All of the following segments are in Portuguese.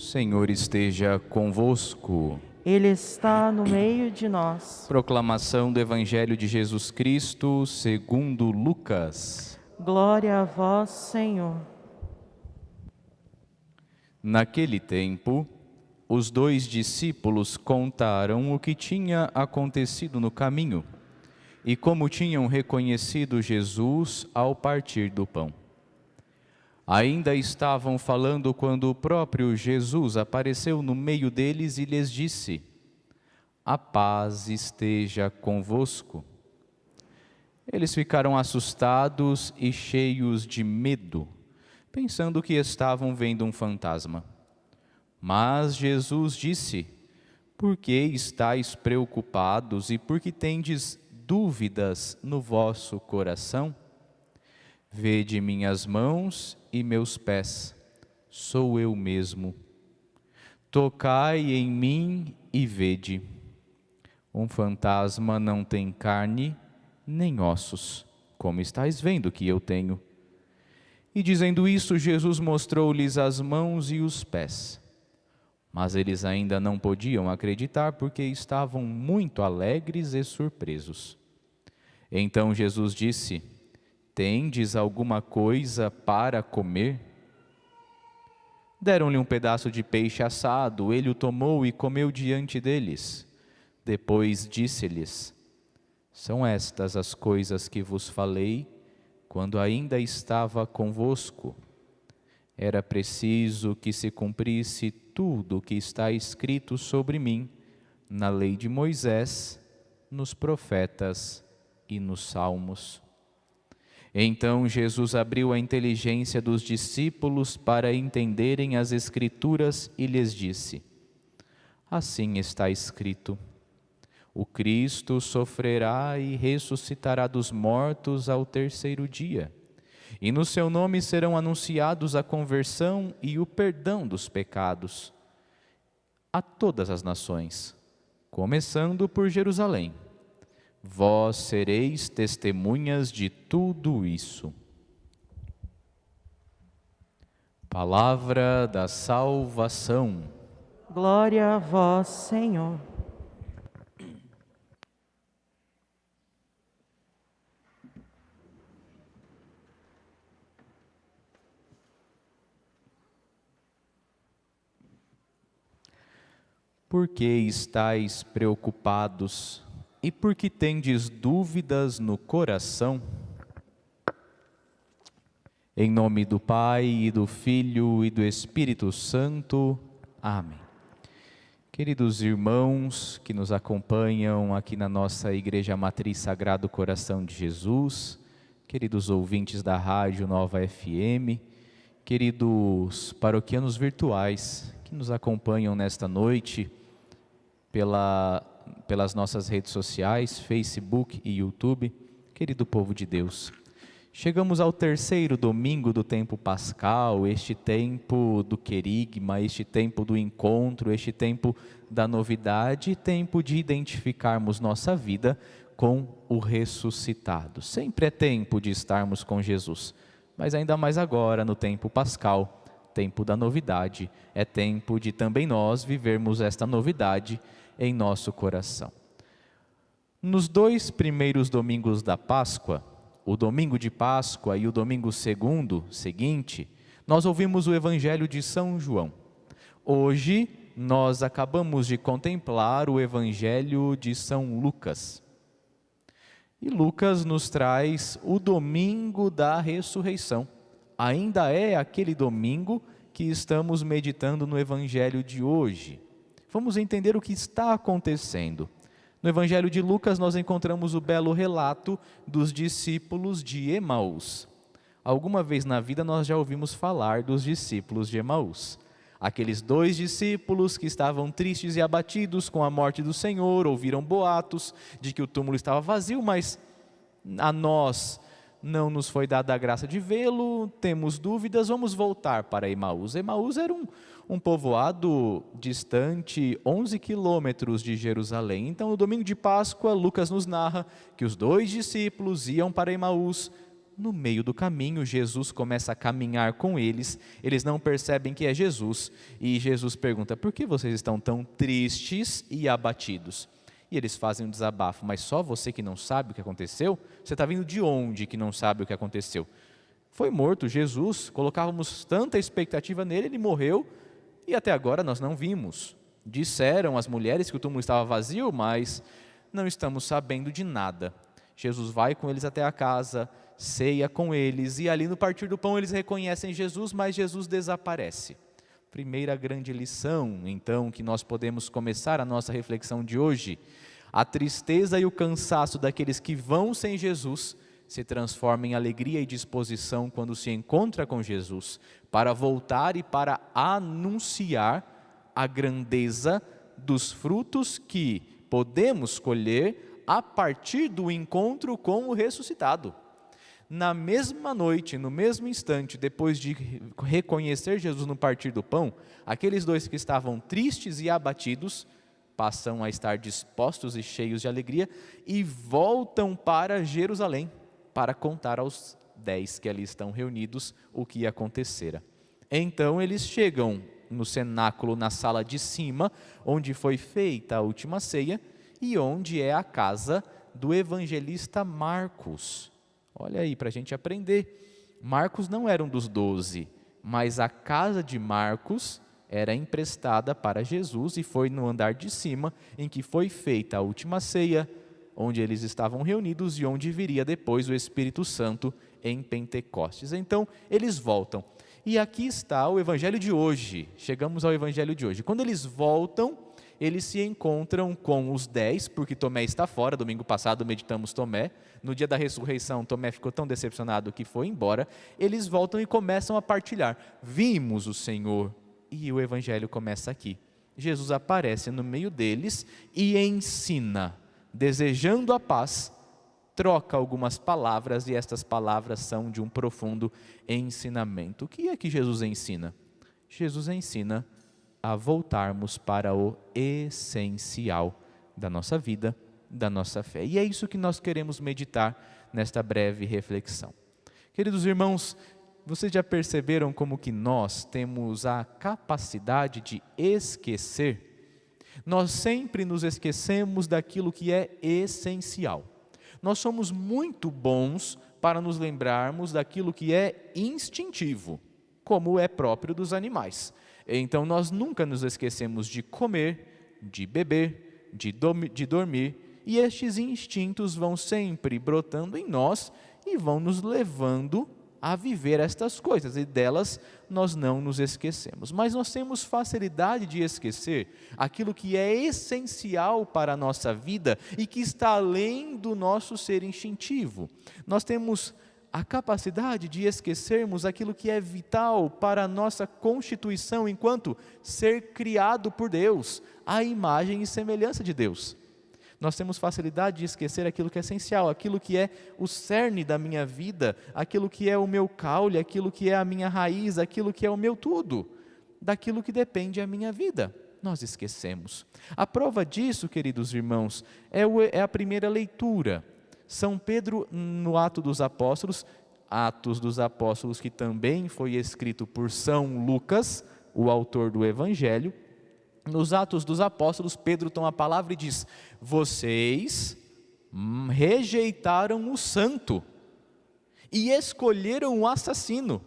Senhor esteja convosco. Ele está no meio de nós. Proclamação do Evangelho de Jesus Cristo segundo Lucas. Glória a vós, Senhor. Naquele tempo, os 2 discípulos contaram o que tinha acontecido no caminho e como tinham reconhecido Jesus ao partir do pão. Ainda estavam falando quando o próprio Jesus apareceu no meio deles e lhes disse: "A paz esteja convosco." Eles ficaram assustados e cheios de medo, pensando que estavam vendo um fantasma. Mas Jesus disse: "Por que estáis preocupados e por que tendes dúvidas no vosso coração? Vede minhas mãos e meus pés, sou eu mesmo. Tocai em mim e vede. Um fantasma não tem carne nem ossos, como estáis vendo que eu tenho." E dizendo isso, Jesus mostrou-lhes as mãos e os pés. Mas eles ainda não podiam acreditar porque estavam muito alegres e surpresos. Então Jesus disse: "Tendes alguma coisa para comer?" Deram-lhe um pedaço de peixe assado, ele o tomou e comeu diante deles. Depois disse-lhes: "São estas as coisas que vos falei quando ainda estava convosco. Era preciso que se cumprisse tudo o que está escrito sobre mim na lei de Moisés, nos profetas e nos salmos." Então Jesus abriu a inteligência dos discípulos para entenderem as Escrituras e lhes disse: "Assim está escrito: o Cristo sofrerá e ressuscitará dos mortos ao terceiro dia, e no seu nome serão anunciados a conversão e o perdão dos pecados a todas as nações, começando por Jerusalém. Vós sereis testemunhas de tudo isso." Palavra da salvação. Glória a vós, Senhor. Por que estáis preocupados e por que tendes dúvidas no coração? Em nome do Pai, e do Filho, e do Espírito Santo. Amém. Queridos irmãos que nos acompanham aqui na nossa Igreja Matriz Sagrado Coração de Jesus, queridos ouvintes da Rádio Nova FM, queridos paroquianos virtuais que nos acompanham nesta noite pelas nossas redes sociais, Facebook e YouTube, querido povo de Deus. Chegamos ao terceiro domingo do tempo pascal, este tempo do querigma, este tempo do encontro, este tempo da novidade, tempo de identificarmos nossa vida com o ressuscitado. Sempre é tempo de estarmos com Jesus, mas ainda mais agora no tempo pascal, tempo da novidade, é tempo de também nós vivermos esta novidade em nosso coração. Nos 2 primeiros domingos da Páscoa, o domingo de Páscoa e o domingo seguinte, nós ouvimos o Evangelho de São João. Hoje, nós acabamos de contemplar o Evangelho de São Lucas. E Lucas nos traz o domingo da ressurreição. Ainda é aquele domingo que estamos meditando no Evangelho de hoje. Vamos entender o que está acontecendo. No Evangelho de Lucas nós encontramos o belo relato dos discípulos de Emaús. Alguma vez na vida nós já ouvimos falar dos discípulos de Emaús. Aqueles 2 discípulos que estavam tristes e abatidos com a morte do Senhor, ouviram boatos de que o túmulo estava vazio, mas a nós não nos foi dada a graça de vê-lo, temos dúvidas, vamos voltar para Emaús. Emaús era um povoado distante 11 quilômetros de Jerusalém. Então, no domingo de Páscoa, Lucas nos narra que os 2 discípulos iam para Emaús, No meio do caminho, Jesus começa a caminhar com eles não percebem que é Jesus, e Jesus pergunta: por que vocês estão tão tristes e abatidos? E eles fazem um desabafo: mas só você que não sabe o que aconteceu? Você está vindo de onde que não sabe o que aconteceu? Foi morto Jesus, colocávamos tanta expectativa nele, ele morreu, e até agora nós não vimos. Disseram as mulheres que o túmulo estava vazio, mas não estamos sabendo de nada. Jesus vai com eles até a casa, ceia com eles, e ali no partir do pão eles reconhecem Jesus, mas Jesus desaparece. Primeira grande lição, então, que nós podemos começar a nossa reflexão de hoje: a tristeza e o cansaço daqueles que vão sem Jesus se transforma em alegria e disposição quando se encontra com Jesus, para voltar e para anunciar a grandeza dos frutos que podemos colher a partir do encontro com o ressuscitado. Na mesma noite, no mesmo instante, depois de reconhecer Jesus no partir do pão, aqueles dois que estavam tristes e abatidos passam a estar dispostos e cheios de alegria e voltam para Jerusalém para contar aos 10 que ali estão reunidos o que acontecera. Então eles chegam no cenáculo, na sala de cima, onde foi feita a última ceia e onde é a casa do evangelista Marcos. Olha aí, para a gente aprender. Marcos não era um dos 12, mas a casa de Marcos era emprestada para Jesus e foi no andar de cima em que foi feita a última ceia, onde eles estavam reunidos e onde viria depois o Espírito Santo em Pentecostes. Então, eles voltam. E aqui está o evangelho de hoje. Chegamos ao evangelho de hoje. Quando eles voltam, eles se encontram com os 10, porque Tomé está fora. Domingo passado meditamos Tomé. No dia da ressurreição, Tomé ficou tão decepcionado que foi embora. Eles voltam e começam a partilhar. Vimos o Senhor. E o evangelho começa aqui. Jesus aparece no meio deles e ensina, desejando a paz, troca algumas palavras, e estas palavras são de um profundo ensinamento. O que é que Jesus ensina? Jesus ensina a voltarmos para o essencial da nossa vida, da nossa fé. E é isso que nós queremos meditar nesta breve reflexão. Queridos irmãos, vocês já perceberam como que nós temos a capacidade de esquecer? Nós sempre nos esquecemos daquilo que é essencial. Nós somos muito bons para nos lembrarmos daquilo que é instintivo, como é próprio dos animais. Então nós nunca nos esquecemos de comer, de beber, de dormir, e estes instintos vão sempre brotando em nós e vão nos levando a viver estas coisas, e delas nós não nos esquecemos. Mas nós temos facilidade de esquecer aquilo que é essencial para a nossa vida e que está além do nosso ser instintivo. Nós temos a capacidade de esquecermos aquilo que é vital para a nossa constituição enquanto ser criado por Deus, à imagem e semelhança de Deus. Nós temos facilidade de esquecer aquilo que é essencial, aquilo que é o cerne da minha vida, aquilo que é o meu caule, aquilo que é a minha raiz, aquilo que é o meu tudo, daquilo que depende a minha vida. Nós esquecemos. A prova disso, queridos irmãos, é a primeira leitura. São Pedro, no Atos dos Apóstolos que também foi escrito por São Lucas, o autor do Evangelho. Nos Atos dos Apóstolos, Pedro toma a palavra e diz: vocês rejeitaram o santo e escolheram o assassino.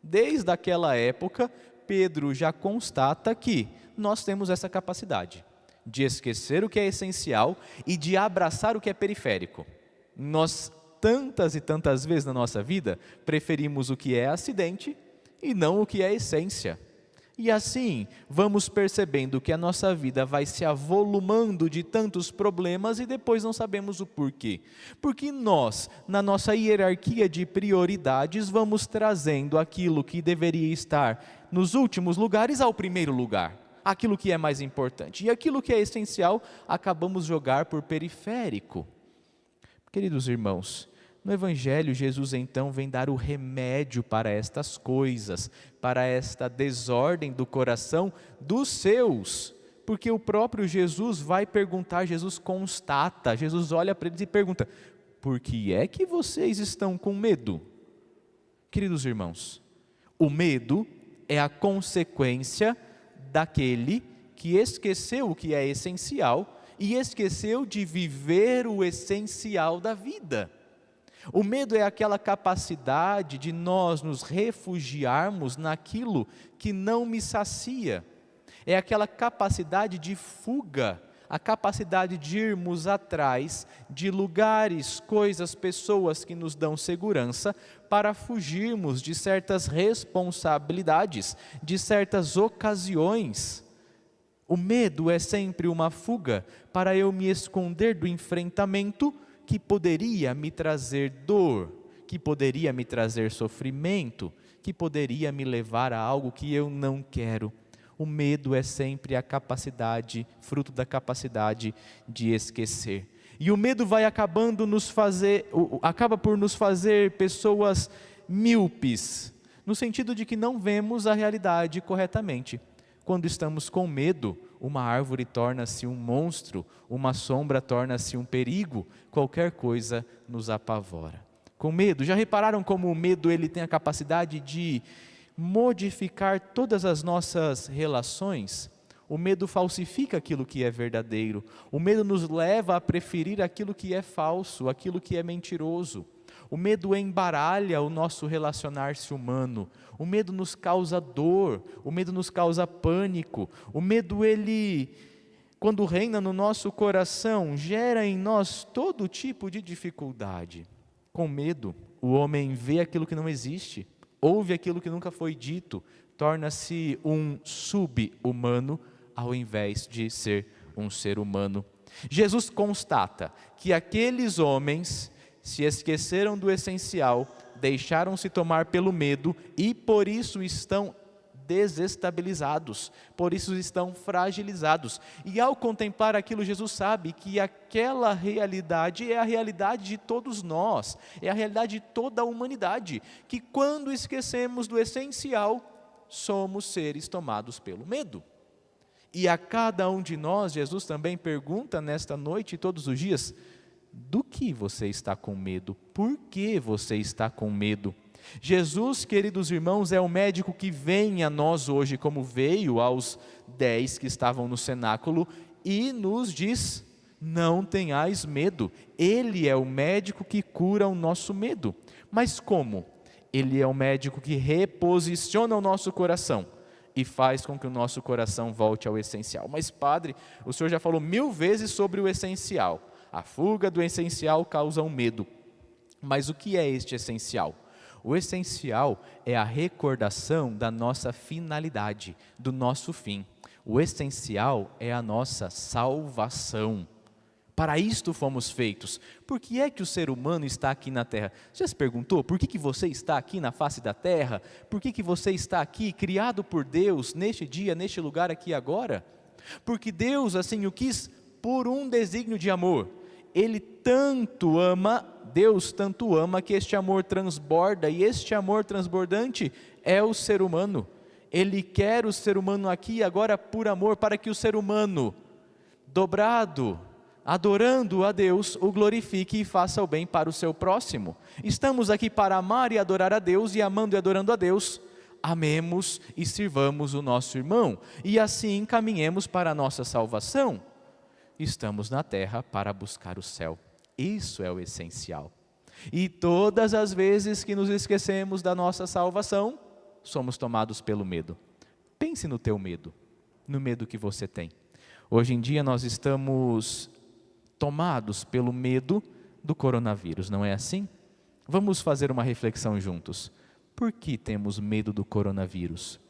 Desde aquela época, Pedro já constata que nós temos essa capacidade de esquecer o que é essencial e de abraçar o que é periférico. Nós, tantas e tantas vezes na nossa vida, preferimos o que é acidente e não o que é essência. E assim, vamos percebendo que a nossa vida vai se avolumando de tantos problemas e depois não sabemos o porquê. Porque nós, na nossa hierarquia de prioridades, vamos trazendo aquilo que deveria estar nos últimos lugares ao primeiro lugar. Aquilo que é mais importante. E aquilo que é essencial, acabamos jogar por periférico. Queridos irmãos, no Evangelho, Jesus então vem dar o remédio para estas coisas, para esta desordem do coração dos seus, porque o próprio Jesus vai perguntar, Jesus constata, Jesus olha para eles e pergunta: por que é que vocês estão com medo? Queridos irmãos, o medo é a consequência daquele que esqueceu o que é essencial e esqueceu de viver o essencial da vida. O medo é aquela capacidade de nós nos refugiarmos naquilo que não me sacia. É aquela capacidade de fuga, a capacidade de irmos atrás de lugares, coisas, pessoas que nos dão segurança para fugirmos de certas responsabilidades, de certas ocasiões. O medo é sempre uma fuga para eu me esconder do enfrentamento que poderia me trazer dor, que poderia me trazer sofrimento, que poderia me levar a algo que eu não quero. O medo é sempre a capacidade, fruto da capacidade de esquecer. E o medo vai acaba por nos fazer pessoas míopes, no sentido de que não vemos a realidade corretamente. Quando estamos com medo, uma árvore torna-se um monstro, uma sombra torna-se um perigo, qualquer coisa nos apavora. Com medo, já repararam como o medo ele tem a capacidade de modificar todas as nossas relações? O medo falsifica aquilo que é verdadeiro, o medo nos leva a preferir aquilo que é falso, aquilo que é mentiroso. O medo embaralha o nosso relacionar-se humano, o medo nos causa dor, o medo nos causa pânico, o medo ele, quando reina no nosso coração, gera em nós todo tipo de dificuldade. Com medo, o homem vê aquilo que não existe, ouve aquilo que nunca foi dito, torna-se um sub-humano ao invés de ser um ser humano. Jesus constata que aqueles homens se esqueceram do essencial, deixaram-se tomar pelo medo e por isso estão desestabilizados, por isso estão fragilizados. E ao contemplar aquilo, Jesus sabe que aquela realidade é a realidade de todos nós, é a realidade de toda a humanidade, que quando esquecemos do essencial, somos seres tomados pelo medo. E a cada um de nós, Jesus também pergunta nesta noite e todos os dias: do que você está com medo? Por que você está com medo? Jesus, queridos irmãos, é o médico que vem a nós hoje, como veio aos 10 que estavam no cenáculo, e nos diz: não tenhais medo. Ele é o médico que cura o nosso medo. Mas como? Ele é o médico que reposiciona o nosso coração e faz com que o nosso coração volte ao essencial. Mas padre, o senhor já falou 1000 vezes sobre o essencial. A fuga do essencial causa um medo. Mas o que é este essencial? O essencial é a recordação da nossa finalidade, do nosso fim. O essencial é a nossa salvação. Para isto fomos feitos. Por que é que o ser humano está aqui na terra? Você já se perguntou por que você está aqui na face da terra? Por que você está aqui, criado por Deus, neste dia, neste lugar aqui agora? Porque Deus assim o quis por um desígnio de amor. Deus tanto ama que este amor transborda, e este amor transbordante é o ser humano. Ele quer o ser humano aqui e agora por amor, para que o ser humano, dobrado, adorando a Deus, o glorifique e faça o bem para o seu próximo. Estamos aqui para amar e adorar a Deus, e amando e adorando a Deus, amemos e sirvamos o nosso irmão, e assim caminhemos para a nossa salvação. Estamos na terra para buscar o céu. Isso é o essencial. E todas as vezes que nos esquecemos da nossa salvação, somos tomados pelo medo. Pense no teu medo, no medo que você tem. Hoje em dia nós estamos tomados pelo medo do coronavírus, não é assim? Vamos fazer uma reflexão juntos. Por que temos medo do coronavírus?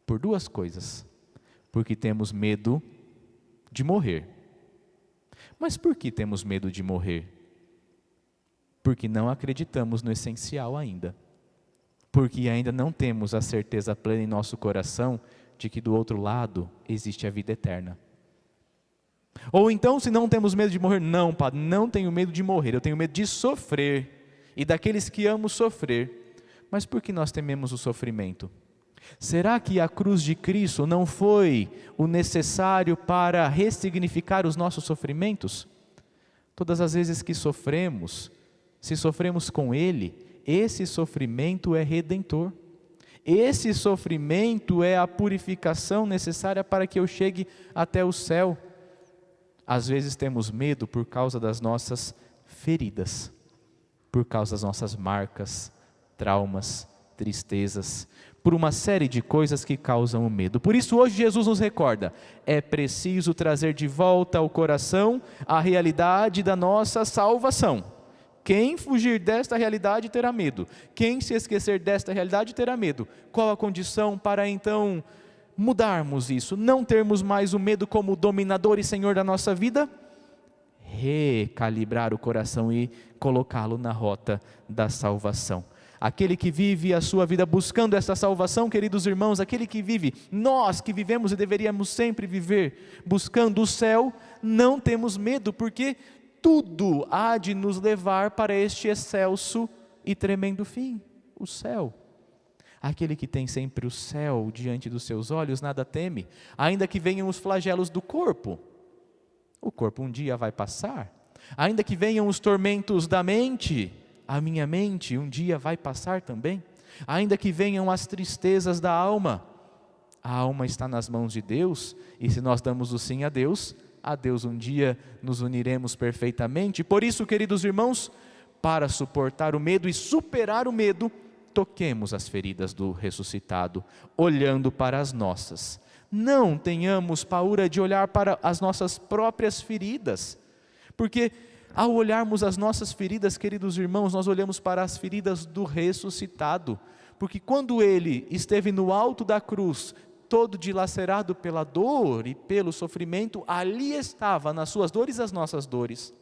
Por duas coisas. Porque temos medo de morrer. Mas por que temos medo de morrer? Porque não acreditamos no essencial ainda. Porque ainda não temos a certeza plena em nosso coração de que do outro lado existe a vida eterna. Ou então, se não temos medo de morrer, não, padre, não tenho medo de morrer, eu tenho medo de sofrer e daqueles que amo sofrer. Mas por que nós tememos o sofrimento? Será que a cruz de Cristo não foi o necessário para ressignificar os nossos sofrimentos? Todas as vezes que sofremos, se sofremos com Ele, esse sofrimento é redentor. Esse sofrimento é a purificação necessária para que eu chegue até o céu. Às vezes temos medo por causa das nossas feridas, por causa das nossas marcas, traumas, tristezas, por uma série de coisas que causam o medo. Por isso hoje Jesus nos recorda, é preciso trazer de volta ao coração a realidade da nossa salvação. Quem fugir desta realidade terá medo. Quem se esquecer desta realidade terá medo. Qual a condição para então mudarmos isso? Não termos mais o medo como dominador e senhor da nossa vida? Recalibrar o coração e colocá-lo na rota da salvação. Aquele que vive a sua vida buscando essa salvação, queridos irmãos, aquele que vive, nós que vivemos e deveríamos sempre viver buscando o céu, não temos medo, porque tudo há de nos levar para este excelso e tremendo fim, o céu. Aquele que tem sempre o céu diante dos seus olhos, nada teme, ainda que venham os flagelos do corpo. O corpo um dia vai passar. Ainda que venham os tormentos da mente, a minha mente um dia vai passar também. Ainda que venham as tristezas da alma, a alma está nas mãos de Deus, e se nós damos o sim a Deus um dia nos uniremos perfeitamente. Por isso, queridos irmãos, para suportar o medo e superar o medo, toquemos as feridas do ressuscitado, olhando para as nossas. Não tenhamos paura de olhar para as nossas próprias feridas, porque ao olharmos as nossas feridas, queridos irmãos, nós olhamos para as feridas do ressuscitado, porque quando ele esteve no alto da cruz, todo dilacerado pela dor e pelo sofrimento, ali estava nas suas dores as nossas dores,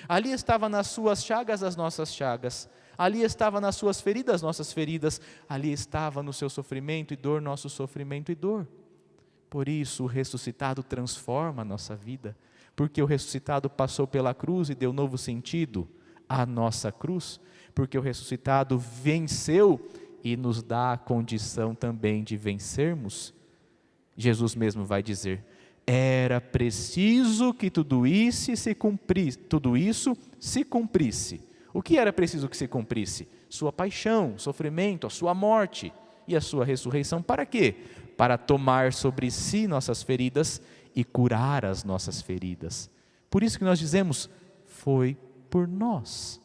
ali estava nas suas chagas as nossas chagas, ali estava nas suas feridas nossas feridas, ali estava no seu sofrimento e dor nosso sofrimento e dor. Por isso o ressuscitado transforma a nossa vida, porque o ressuscitado passou pela cruz e deu novo sentido à nossa cruz, porque o ressuscitado venceu e nos dá a condição também de vencermos. Jesus mesmo vai dizer, era preciso que tudo isso se cumprisse. O que era preciso que se cumprisse? Sua paixão, sofrimento, a sua morte e a sua ressurreição. Para quê? Para tomar sobre si nossas feridas e curar as nossas feridas. Por isso que nós dizemos, foi por nós.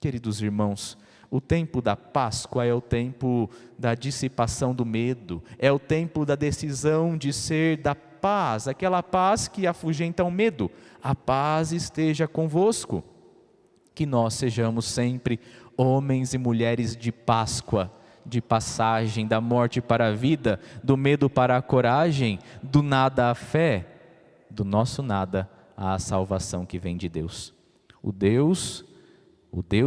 Queridos irmãos, o tempo da Páscoa é o tempo da dissipação do medo, é o tempo da decisão de ser da paz, aquela paz que afugenta o medo. A paz esteja convosco. Que nós sejamos sempre homens e mulheres de Páscoa, de passagem da morte para a vida, do medo para a coragem, do nada à fé, do nosso nada à salvação que vem de Deus. O Deus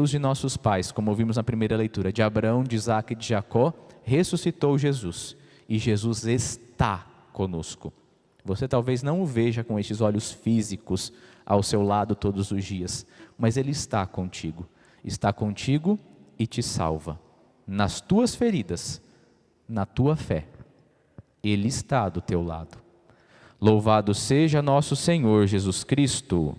de nossos pais, como ouvimos na primeira leitura, de Abraão, de Isaque e de Jacó, ressuscitou Jesus, e Jesus está conosco. Você talvez não o veja com estes olhos físicos ao seu lado todos os dias, mas Ele está contigo e te salva. Nas tuas feridas, na tua fé, Ele está do teu lado. Louvado seja nosso Senhor Jesus Cristo.